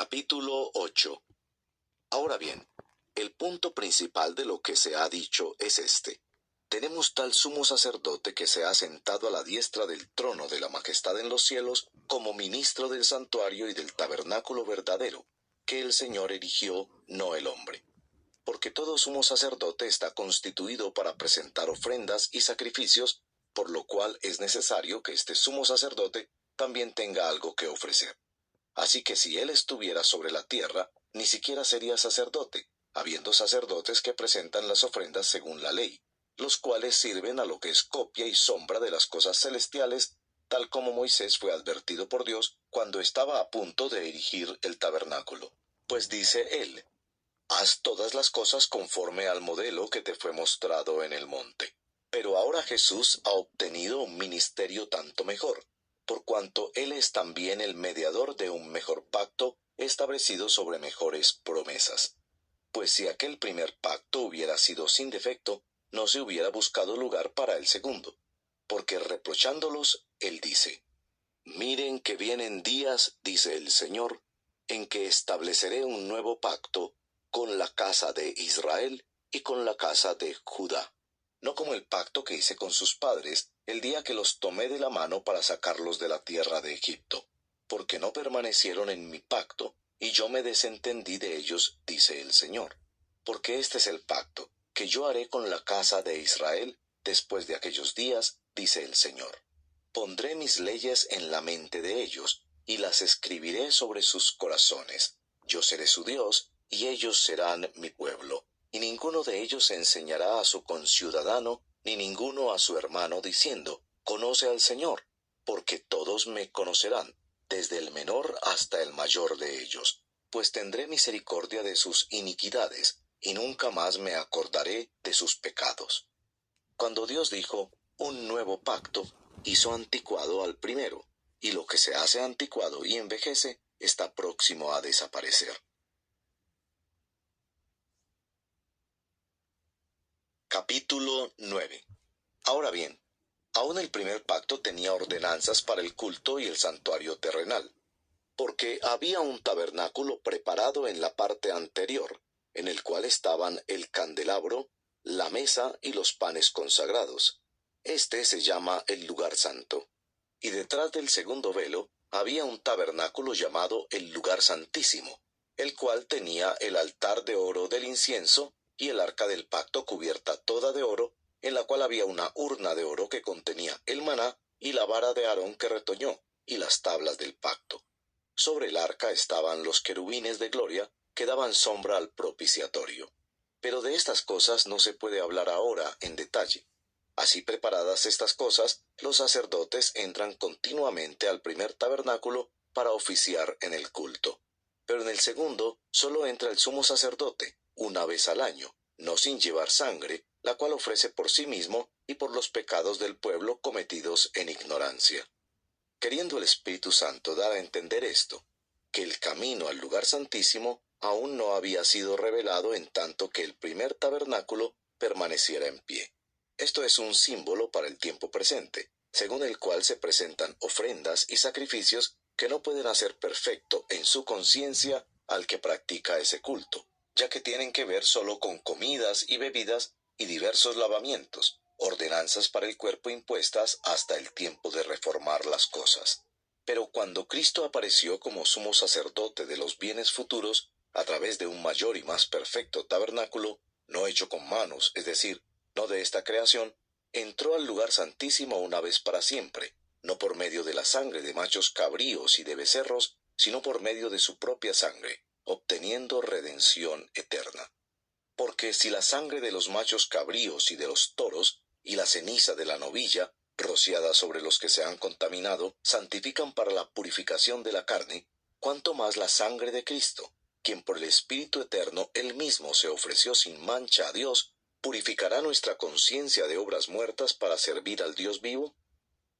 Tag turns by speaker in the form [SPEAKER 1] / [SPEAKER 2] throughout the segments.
[SPEAKER 1] Capítulo 8. Ahora bien, el punto principal de lo que se ha dicho es este. Tenemos tal sumo sacerdote que se ha sentado a la diestra del trono de la majestad en los cielos como ministro del santuario y del tabernáculo verdadero, que el Señor erigió, no el hombre. Porque todo sumo sacerdote está constituido para presentar ofrendas y sacrificios, por lo cual es necesario que este sumo sacerdote también tenga algo que ofrecer. Así que si él estuviera sobre la tierra, ni siquiera sería sacerdote, habiendo sacerdotes que presentan las ofrendas según la ley, los cuales sirven a lo que es copia y sombra de las cosas celestiales, tal como Moisés fue advertido por Dios cuando estaba a punto de erigir el tabernáculo. Pues dice él: haz todas las cosas conforme al modelo que te fue mostrado en el monte. Pero ahora Jesús ha obtenido un ministerio tanto mejor, por cuanto Él es también el mediador de un mejor pacto establecido sobre mejores promesas. Pues si aquel primer pacto hubiera sido sin defecto, no se hubiera buscado lugar para el segundo. Porque reprochándolos, Él dice: miren que vienen días, dice el Señor, en que estableceré un nuevo pacto con la casa de Israel y con la casa de Judá, no como el pacto que hice con sus padres el día que los tomé de la mano para sacarlos de la tierra de Egipto, porque no permanecieron en mi pacto, y yo me desentendí de ellos, dice el Señor. Porque este es el pacto que yo haré con la casa de Israel después de aquellos días, dice el Señor. Pondré mis leyes en la mente de ellos, y las escribiré sobre sus corazones. Yo seré su Dios, y ellos serán mi pueblo. Y ninguno de ellos enseñará a su conciudadano, ni ninguno a su hermano, diciendo: conoce al Señor, porque todos me conocerán, desde el menor hasta el mayor de ellos. Pues tendré misericordia de sus iniquidades, y nunca más me acordaré de sus pecados. Cuando Dios dijo un nuevo pacto, hizo anticuado al primero, y lo que se hace anticuado y envejece está próximo a desaparecer. Capítulo 9. Ahora bien, aún el primer pacto tenía ordenanzas para el culto y el santuario terrenal, porque había un tabernáculo preparado en la parte anterior, en el cual estaban el candelabro, la mesa y los panes consagrados. Este se llama el lugar santo. Y detrás del segundo velo había un tabernáculo llamado el lugar santísimo, el cual tenía el altar de oro del incienso y el arca del pacto cubierta toda de oro, en la cual había una urna de oro que contenía el maná y la vara de Aarón que retoñó, y las tablas del pacto. Sobre el arca estaban los querubines de gloria que daban sombra al propiciatorio. Pero de estas cosas no se puede hablar ahora en detalle. Así preparadas estas cosas, los sacerdotes entran continuamente al primer tabernáculo para oficiar en el culto. Pero en el segundo solo entra el sumo sacerdote, una vez al año, no sin llevar sangre, la cual ofrece por sí mismo y por los pecados del pueblo cometidos en ignorancia. Queriendo el Espíritu Santo dar a entender esto, que el camino al lugar santísimo aún no había sido revelado en tanto que el primer tabernáculo permaneciera en pie. Esto es un símbolo para el tiempo presente, según el cual se presentan ofrendas y sacrificios que no pueden hacer perfecto en su conciencia al que practica ese culto, ya que tienen que ver solo con comidas y bebidas y diversos lavamientos, ordenanzas para el cuerpo impuestas hasta el tiempo de reformar las cosas. Pero cuando Cristo apareció como sumo sacerdote de los bienes futuros, a través de un mayor y más perfecto tabernáculo, no hecho con manos, es decir, no de esta creación, entró al lugar santísimo una vez para siempre, no por medio de la sangre de machos cabríos y de becerros, sino por medio de su propia sangre, obteniendo redención eterna. Porque si la sangre de los machos cabríos y de los toros, y la ceniza de la novilla, rociada sobre los que se han contaminado, santifican para la purificación de la carne, cuánto más la sangre de Cristo, quien por el Espíritu eterno él mismo se ofreció sin mancha a Dios, purificará nuestra conciencia de obras muertas para servir al Dios vivo.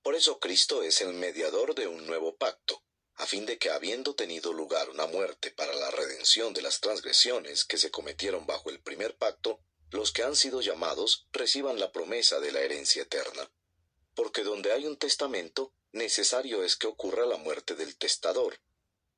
[SPEAKER 1] Por eso Cristo es el mediador de un nuevo pacto, a fin de que, habiendo tenido lugar una muerte para la redención de las transgresiones que se cometieron bajo el primer pacto, los que han sido llamados reciban la promesa de la herencia eterna. Porque donde hay un testamento, necesario es que ocurra la muerte del testador.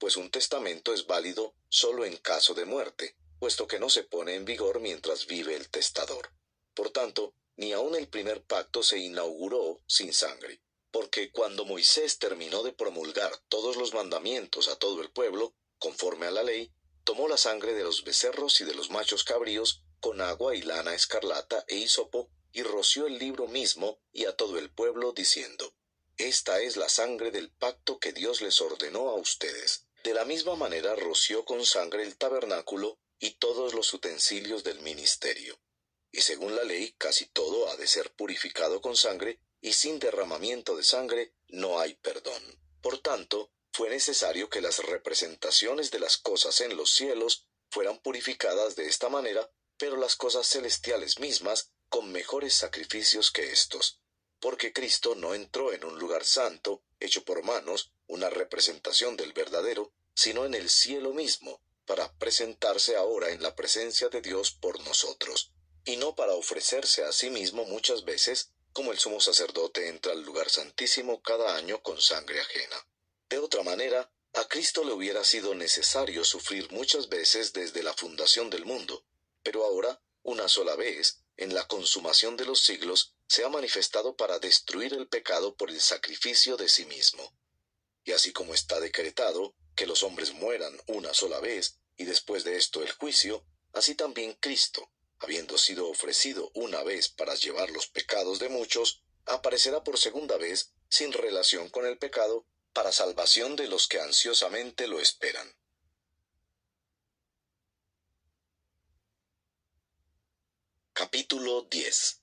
[SPEAKER 1] pues un testamento es válido solo en caso de muerte, puesto que no se pone en vigor mientras vive el testador. Por tanto, ni aun el primer pacto se inauguró sin sangre, porque cuando Moisés terminó de promulgar todos los mandamientos a todo el pueblo, conforme a la ley, tomó la sangre de los becerros y de los machos cabríos, con agua y lana escarlata e hisopo, y roció el libro mismo y a todo el pueblo, diciendo: Esta es la sangre del pacto que Dios les ordenó a ustedes. De la misma manera roció con sangre el tabernáculo y todos los utensilios del ministerio. Y según la ley, casi todo ha de ser purificado con sangre, y sin derramamiento de sangre no hay perdón. Por tanto, fue necesario que las representaciones de las cosas en los cielos fueran purificadas de esta manera, pero las cosas celestiales mismas con mejores sacrificios que éstos. Porque Cristo no entró en un lugar santo, hecho por manos, una representación del verdadero, sino en el cielo mismo, para presentarse ahora en la presencia de Dios por nosotros, y no para ofrecerse a sí mismo muchas veces, como el sumo sacerdote entra al lugar santísimo cada año con sangre ajena. De otra manera, a Cristo le hubiera sido necesario sufrir muchas veces desde la fundación del mundo, pero ahora, una sola vez, en la consumación de los siglos, se ha manifestado para destruir el pecado por el sacrificio de sí mismo. Y así como está decretado que los hombres mueran una sola vez, y después de esto el juicio, así también Cristo, habiendo sido ofrecido una vez para llevar los pecados de muchos, aparecerá por segunda vez, sin relación con el pecado, para salvación de los que ansiosamente lo esperan. Capítulo 10.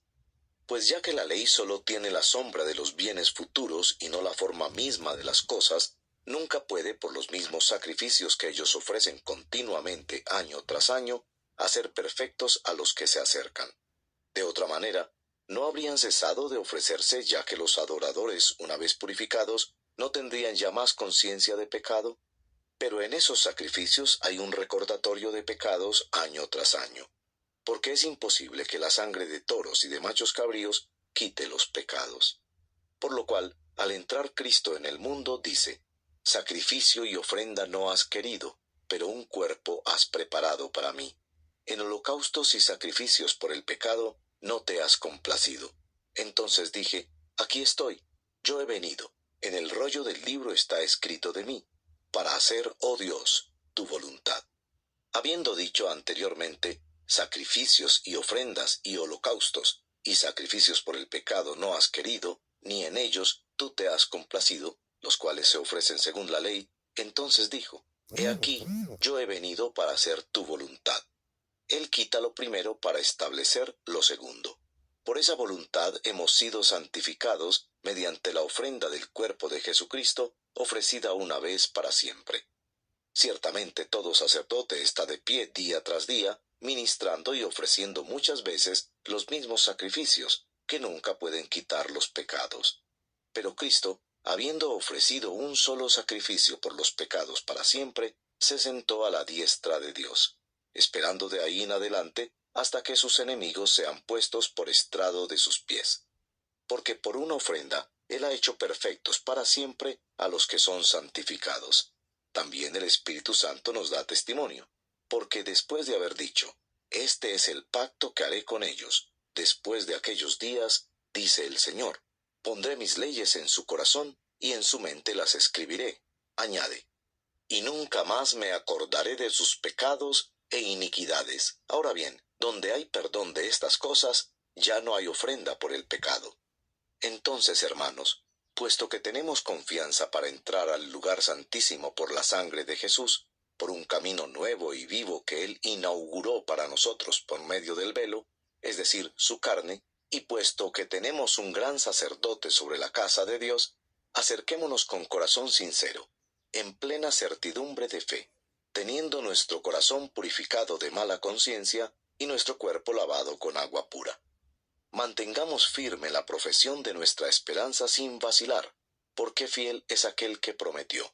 [SPEAKER 1] Pues ya que la ley solo tiene la sombra de los bienes futuros y no la forma misma de las cosas, nunca puede, por los mismos sacrificios que ellos ofrecen continuamente año tras año, hacer perfectos a los que se acercan. De otra manera, no habrían cesado de ofrecerse, ya que los adoradores, una vez purificados, no tendrían ya más conciencia de pecado. Pero en esos sacrificios hay un recordatorio de pecados año tras año, porque es imposible que la sangre de toros y de machos cabríos quite los pecados. Por lo cual, al entrar Cristo en el mundo, dice: Sacrificio y ofrenda no has querido, pero un cuerpo has preparado para mí. En holocaustos y sacrificios por el pecado no te has complacido. Entonces dije: Aquí estoy, yo he venido. En el rollo del libro está escrito de mí, para hacer, oh Dios, tu voluntad. Habiendo dicho anteriormente: Sacrificios y ofrendas y holocaustos y sacrificios por el pecado no has querido, ni en ellos tú te has complacido, los cuales se ofrecen según la ley, entonces dijo: He aquí, yo he venido para hacer tu voluntad. Él quita lo primero para establecer lo segundo. Por esa voluntad hemos sido santificados mediante la ofrenda del cuerpo de Jesucristo, ofrecida una vez para siempre. Ciertamente todo sacerdote está de pie día tras día, ministrando y ofreciendo muchas veces los mismos sacrificios, que nunca pueden quitar los pecados. Pero Cristo, habiendo ofrecido un solo sacrificio por los pecados para siempre, se sentó a la diestra de Dios, esperando de ahí en adelante hasta que sus enemigos sean puestos por estrado de sus pies. Porque por una ofrenda Él ha hecho perfectos para siempre a los que son santificados. También el Espíritu Santo nos da testimonio, porque después de haber dicho: Este es el pacto que haré con ellos, después de aquellos días, dice el Señor, pondré mis leyes en su corazón y en su mente las escribiré. Añade: Y nunca más me acordaré de sus pecados e iniquidades. Ahora bien, donde hay perdón de estas cosas, ya no hay ofrenda por el pecado. Entonces, hermanos, puesto que tenemos confianza para entrar al lugar santísimo por la sangre de Jesús, por un camino nuevo y vivo que Él inauguró para nosotros por medio del velo, es decir, su carne, y puesto que tenemos un gran sacerdote sobre la casa de Dios, acerquémonos con corazón sincero, en plena certidumbre de fe, teniendo nuestro corazón purificado de mala conciencia y nuestro cuerpo lavado con agua pura. Mantengamos firme la profesión de nuestra esperanza sin vacilar, porque fiel es aquel que prometió.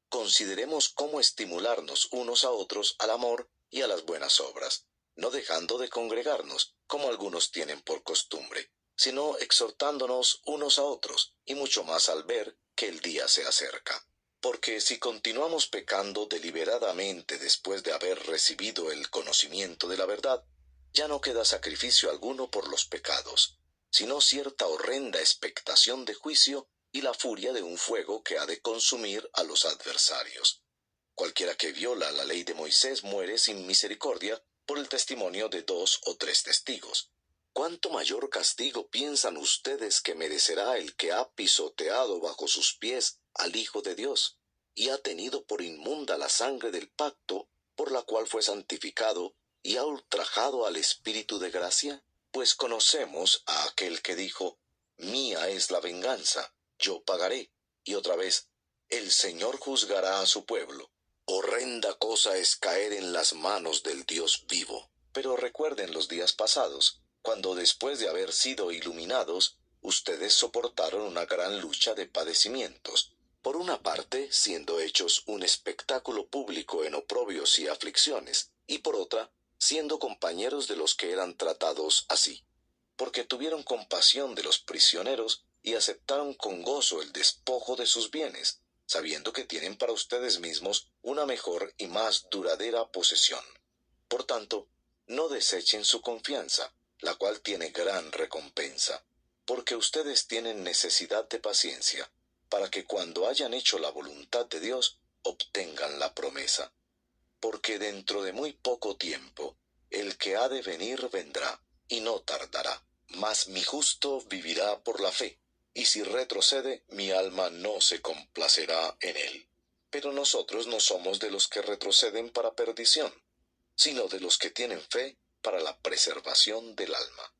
[SPEAKER 1] Consideremos cómo estimularnos unos a otros al amor y a las buenas obras, no dejando de congregarnos, como algunos tienen por costumbre, sino exhortándonos unos a otros, y mucho más al ver que el día se acerca. Porque si continuamos pecando deliberadamente después de haber recibido el conocimiento de la verdad, ya no queda sacrificio alguno por los pecados, sino cierta horrenda expectación de juicio y la furia de un fuego que ha de consumir a los adversarios. Cualquiera que viola la ley de Moisés muere sin misericordia por el testimonio de 2 o 3 testigos. ¿Cuánto mayor castigo piensan ustedes que merecerá el que ha pisoteado bajo sus pies al Hijo de Dios, y ha tenido por inmunda la sangre del pacto, por la cual fue santificado, y ha ultrajado al Espíritu de gracia? Pues conocemos a aquel que dijo, Mía es la venganza, yo pagaré, y otra vez, el Señor juzgará a su pueblo. Horrenda cosa es caer en las manos del Dios vivo. Pero recuerden los días pasados, cuando después de haber sido iluminados, ustedes soportaron una gran lucha de padecimientos, por una parte siendo hechos un espectáculo público en oprobios y aflicciones, y por otra, siendo compañeros de los que eran tratados así, porque tuvieron compasión de los prisioneros y aceptaron con gozo el despojo de sus bienes, sabiendo que tienen para ustedes mismos una mejor y más duradera posesión. Por tanto, no desechen su confianza, la cual tiene gran recompensa, porque ustedes tienen necesidad de paciencia, para que cuando hayan hecho la voluntad de Dios, obtengan la promesa. Porque dentro de muy poco tiempo, el que ha de venir vendrá, y no tardará. Mas mi justo vivirá por la fe, y si retrocede, mi alma no se complacerá en él. Pero nosotros no somos de los que retroceden para perdición, sino de los que tienen fe para la preservación del alma.